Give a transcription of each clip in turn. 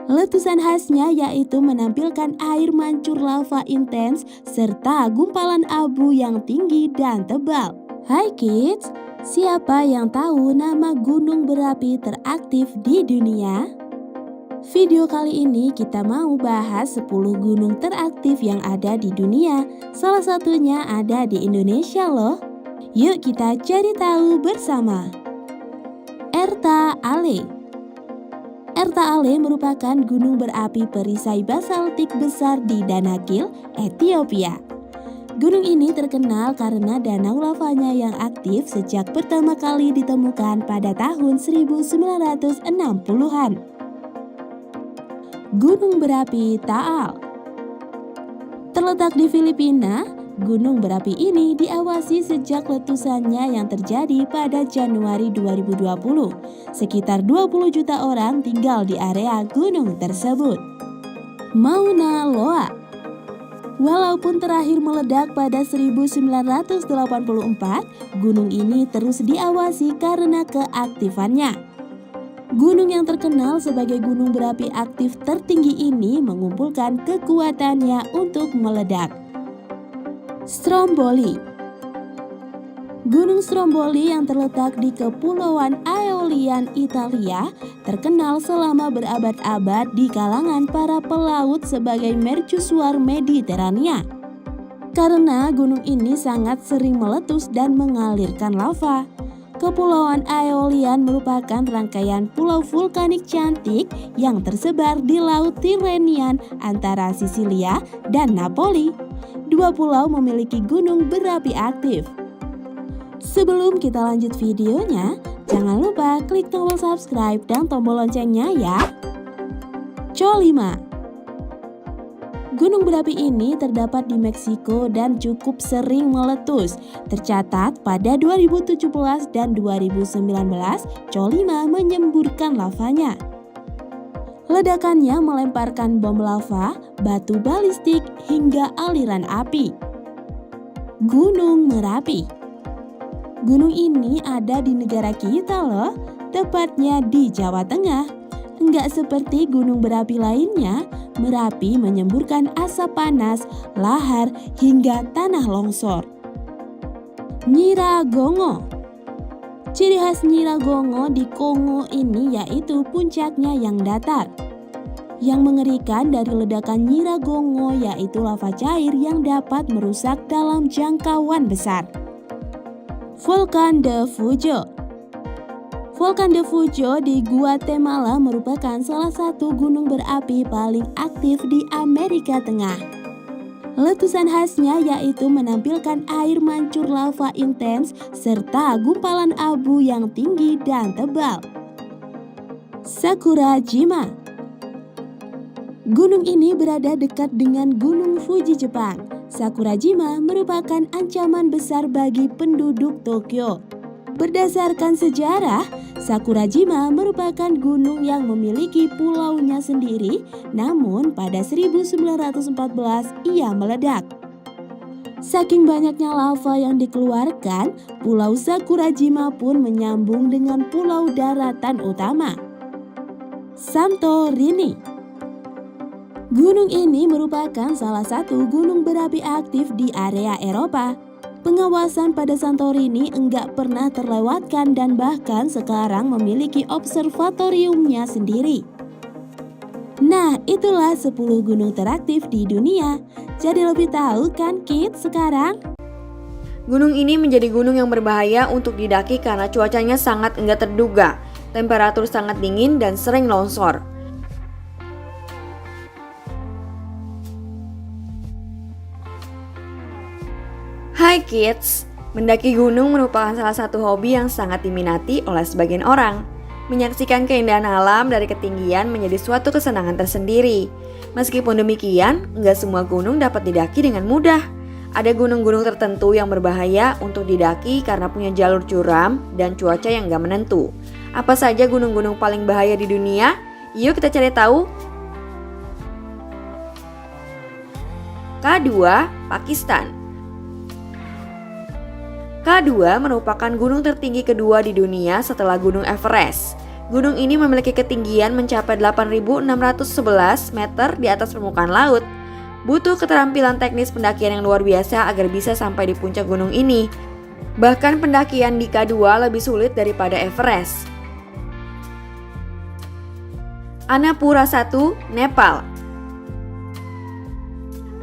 Letusan khasnya yaitu menampilkan air mancur lava intens serta gumpalan abu yang tinggi dan tebal. Hai kids, siapa yang tahu nama gunung berapi teraktif di dunia? Video kali ini kita mau bahas 10 gunung teraktif yang ada di dunia. Salah satunya ada di Indonesia loh. Yuk kita cari tahu bersama. Erta Ale. Erta Ale merupakan gunung berapi perisai basaltik besar di Danakil, Ethiopia. Gunung ini terkenal karena danau lavanya yang aktif sejak pertama kali ditemukan pada tahun 1960-an. Gunung berapi Taal. Terletak di Filipina, gunung berapi ini diawasi sejak letusannya yang terjadi pada Januari 2020. Sekitar 20 juta orang tinggal di area gunung tersebut. Mauna Loa. Walaupun terakhir meledak pada 1984, gunung ini terus diawasi karena keaktifannya. Gunung yang terkenal sebagai gunung berapi aktif tertinggi ini mengumpulkan kekuatannya untuk meledak. Stromboli. Gunung Stromboli yang terletak di Kepulauan Aeolian, Italia, terkenal selama berabad-abad di kalangan para pelaut sebagai mercusuar Mediterania. Karena gunung ini sangat sering meletus dan mengalirkan lava. Kepulauan Aeolian merupakan rangkaian pulau vulkanik cantik yang tersebar di Laut Tyrrhenian antara Sisilia dan Napoli. Dua pulau memiliki gunung berapi aktif. Sebelum kita lanjut videonya, jangan lupa klik tombol subscribe dan tombol loncengnya ya. Colima. Gunung berapi ini terdapat di Meksiko dan cukup sering meletus. Tercatat pada 2017 dan 2019, Colima menyemburkan lavanya. Ledakannya melemparkan bom lava, batu balistik, hingga aliran api. Gunung Merapi. Gunung ini ada di negara kita loh, tepatnya di Jawa Tengah. Enggak seperti gunung berapi lainnya, Merapi menyemburkan asap panas, lahar, hingga tanah longsor. Nyiragongo. Ciri khas Nyiragongo di Kongo ini yaitu puncaknya yang datar. Yang mengerikan dari ledakan Nyiragongo yaitu lava cair yang dapat merusak dalam jangkauan besar. Volcan de Fujo. Volcan de Fujo di Guatemala merupakan salah satu gunung berapi paling aktif di Amerika Tengah. Letusan khasnya yaitu menampilkan air mancur lava intens serta gumpalan abu yang tinggi dan tebal. Sakurajima. Gunung ini berada dekat dengan Gunung Fuji Jepang. Sakurajima merupakan ancaman besar bagi penduduk Tokyo. Berdasarkan sejarah, Sakurajima merupakan gunung yang memiliki pulaunya sendiri, namun pada 1914 ia meledak. Saking banyaknya lava yang dikeluarkan, Pulau Sakurajima pun menyambung dengan pulau daratan utama. Santorini. Gunung ini merupakan salah satu gunung berapi aktif di area Eropa. Pengawasan pada Santorini enggak pernah terlewatkan dan bahkan sekarang memiliki observatoriumnya sendiri. Nah, itulah 10 gunung teraktif di dunia. Jadi lebih tahu kan kids sekarang? Gunung ini menjadi gunung yang berbahaya untuk didaki karena cuacanya sangat enggak terduga, temperatur sangat dingin dan sering longsor. Hai kids, mendaki gunung merupakan salah satu hobi yang sangat diminati oleh sebagian orang. Menyaksikan keindahan alam dari ketinggian menjadi suatu kesenangan tersendiri. Meskipun demikian, enggak semua gunung dapat didaki dengan mudah. Ada gunung-gunung tertentu yang berbahaya untuk didaki karena punya jalur curam dan cuaca yang enggak menentu. Apa saja gunung-gunung paling bahaya di dunia? Yuk kita cari tahu. K2, Pakistan. K2 merupakan gunung tertinggi kedua di dunia setelah Gunung Everest. Gunung ini memiliki ketinggian mencapai 8.611 meter di atas permukaan laut. Butuh keterampilan teknis pendakian yang luar biasa agar bisa sampai di puncak gunung ini. Bahkan pendakian di K2 lebih sulit daripada Everest. Annapurna 1, Nepal.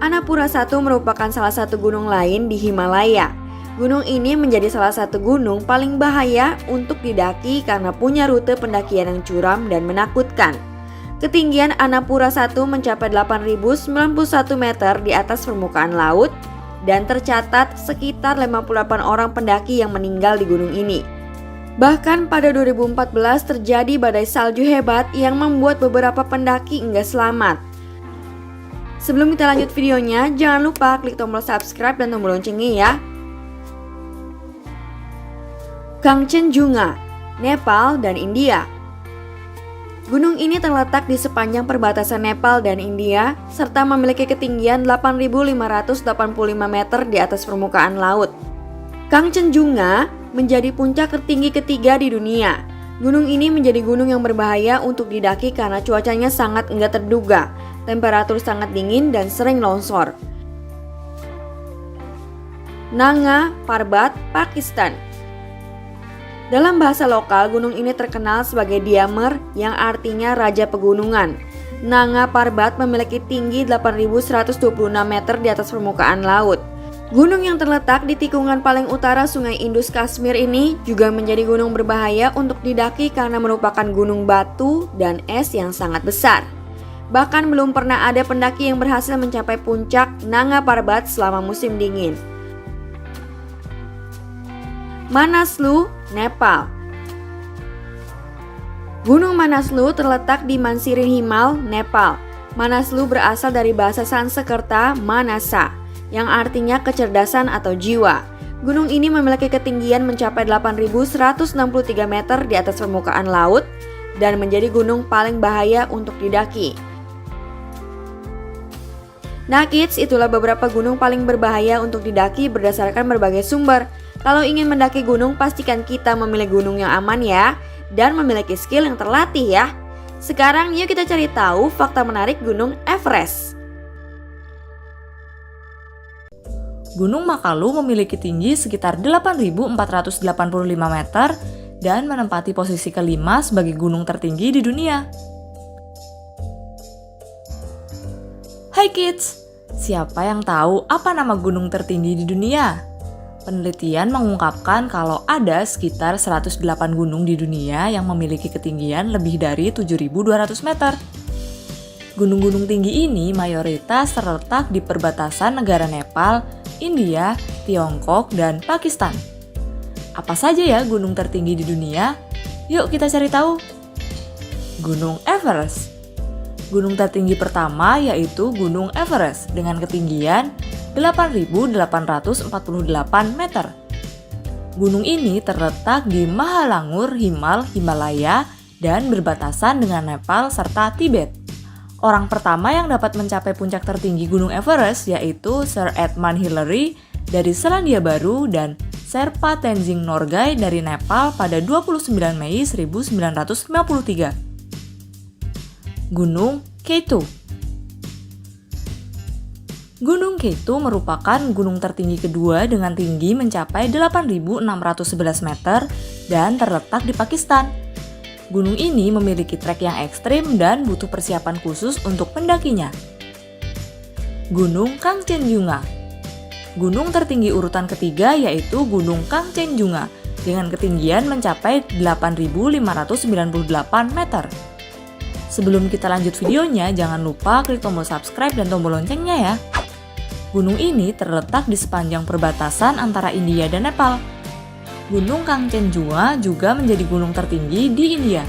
Annapurna 1 merupakan salah satu gunung lain di Himalaya. Gunung ini menjadi salah satu gunung paling bahaya untuk didaki karena punya rute pendakian yang curam dan menakutkan. Ketinggian Annapurna 1 mencapai 8.091 meter di atas permukaan laut dan tercatat sekitar 58 orang pendaki yang meninggal di gunung ini. Bahkan pada 2014 terjadi badai salju hebat yang membuat beberapa pendaki enggak selamat. Sebelum kita lanjut videonya, jangan lupa klik tombol subscribe dan tombol loncengnya ya. Kangchenjunga, Nepal dan India. Gunung ini terletak di sepanjang perbatasan Nepal dan India serta memiliki ketinggian 8.585 meter di atas permukaan laut. Kangchenjunga menjadi puncak tertinggi ketiga di dunia. Gunung ini menjadi gunung yang berbahaya untuk didaki karena cuacanya sangat enggak terduga, temperatur sangat dingin dan sering longsor. Nanga Parbat, Pakistan. Dalam bahasa lokal, gunung ini terkenal sebagai Diamer yang artinya Raja Pegunungan. Nanga Parbat memiliki tinggi 8.126 meter di atas permukaan laut. Gunung yang terletak di tikungan paling utara Sungai Indus Kashmir ini juga menjadi gunung berbahaya untuk didaki karena merupakan gunung batu dan es yang sangat besar. Bahkan belum pernah ada pendaki yang berhasil mencapai puncak Nanga Parbat selama musim dingin. Manaslu, Nepal. Gunung Manaslu terletak di Mansirin Himal, Nepal. Manaslu berasal dari bahasa Sanskerta Manasa, yang artinya kecerdasan atau jiwa. Gunung ini memiliki ketinggian mencapai 8.163 meter di atas permukaan laut dan menjadi gunung paling bahaya untuk didaki. Nah kids, itulah beberapa gunung paling berbahaya untuk didaki berdasarkan berbagai sumber. Kalau ingin mendaki gunung, pastikan kita memilih gunung yang aman ya, dan memiliki skill yang terlatih ya. Sekarang yuk kita cari tahu fakta menarik Gunung Everest. Gunung Makalu memiliki tinggi sekitar 8.485 meter dan menempati posisi kelima sebagai gunung tertinggi di dunia. Hai kids, siapa yang tahu apa nama gunung tertinggi di dunia? Penelitian mengungkapkan kalau ada sekitar 108 gunung di dunia yang memiliki ketinggian lebih dari 7.200 meter. Gunung-gunung tinggi ini mayoritas terletak di perbatasan negara Nepal, India, Tiongkok, dan Pakistan. Apa saja ya gunung tertinggi di dunia? Yuk kita cari tahu. Gunung Everest. Gunung tertinggi pertama yaitu Gunung Everest dengan ketinggian 8.848 meter. Gunung ini terletak di Mahalangur Himalaya dan berbatasan dengan Nepal serta Tibet. Orang pertama yang dapat mencapai puncak tertinggi Gunung Everest yaitu Sir Edmund Hillary dari Selandia Baru dan Sherpa Tenzing Norgay dari Nepal pada 29 Mei 1953. Gunung K2. Gunung K2 merupakan gunung tertinggi kedua dengan tinggi mencapai 8.611 meter dan terletak di Pakistan. Gunung ini memiliki trek yang ekstrim dan butuh persiapan khusus untuk pendakinya. Gunung Kangchenjunga. Gunung tertinggi urutan ketiga yaitu Gunung Kangchenjunga dengan ketinggian mencapai 8.598 meter. Sebelum kita lanjut videonya, jangan lupa klik tombol subscribe dan tombol loncengnya ya. Gunung ini terletak di sepanjang perbatasan antara India dan Nepal. Gunung Kangchenjunga juga menjadi gunung tertinggi di India.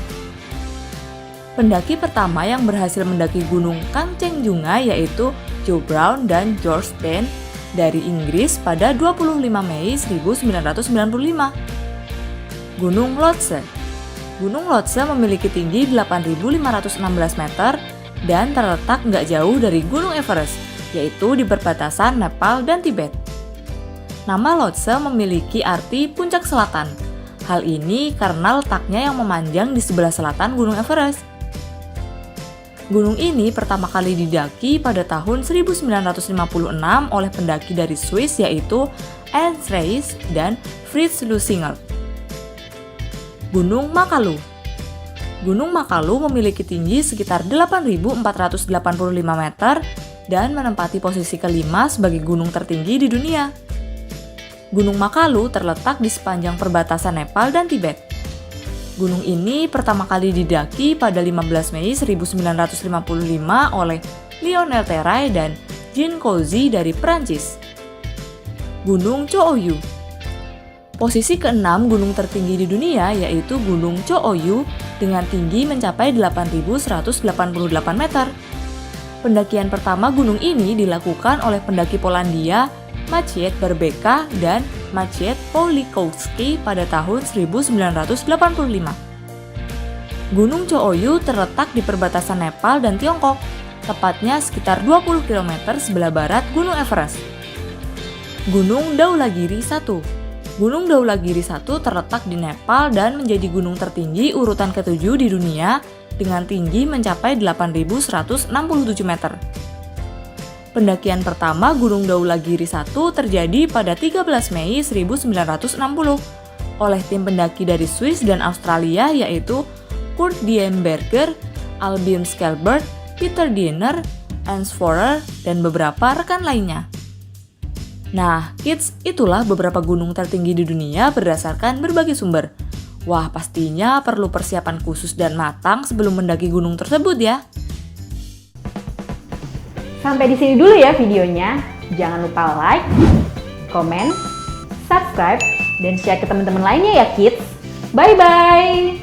Pendaki pertama yang berhasil mendaki Gunung Kangchenjunga yaitu Joe Brown dan George Dane dari Inggris pada 25 Mei 1995. Gunung Lhotse. Gunung Lhotse memiliki tinggi 8.516 meter dan terletak nggak jauh dari Gunung Everest, yaitu di perbatasan Nepal dan Tibet. Nama Lhotse memiliki arti puncak selatan. Hal ini karena letaknya yang memanjang di sebelah selatan Gunung Everest. Gunung ini pertama kali didaki pada tahun 1956 oleh pendaki dari Swiss yaitu Ernst Reis dan Fritz Lusinger. Gunung Makalu. Gunung Makalu memiliki tinggi sekitar 8.485 meter dan menempati posisi kelima sebagai gunung tertinggi di dunia. Gunung Makalu terletak di sepanjang perbatasan Nepal dan Tibet. Gunung ini pertama kali didaki pada 15 Mei 1955 oleh Lionel Terray dan Jean Cousy dari Perancis. Gunung Cho-Oyu. Posisi keenam gunung tertinggi di dunia yaitu Gunung Cho-Oyu dengan tinggi mencapai 8.188 meter. Pendakian pertama gunung ini dilakukan oleh pendaki Polandia Maciej Berbeka dan Maciej Polikowski pada tahun 1985. Gunung Cho-Oyu terletak di perbatasan Nepal dan Tiongkok, tepatnya sekitar 20 km sebelah barat Gunung Everest. Gunung Dhaulagiri 1. Gunung Dhaulagiri 1 terletak di Nepal dan menjadi gunung tertinggi urutan ke-7 di dunia dengan tinggi mencapai 8.167 meter. Pendakian pertama Gunung Dhaulagiri 1 terjadi pada 13 Mei 1960 oleh tim pendaki dari Swiss dan Australia yaitu Kurt Diemberger, Albin Skelbert, Peter Diener, Ernst Forer, dan beberapa rekan lainnya. Nah, kids, itulah beberapa gunung tertinggi di dunia berdasarkan berbagai sumber. Wah, pastinya perlu persiapan khusus dan matang sebelum mendaki gunung tersebut ya. Sampai di sini dulu ya videonya. Jangan lupa like, comment, subscribe, dan share ke teman-teman lainnya ya kids. Bye-bye!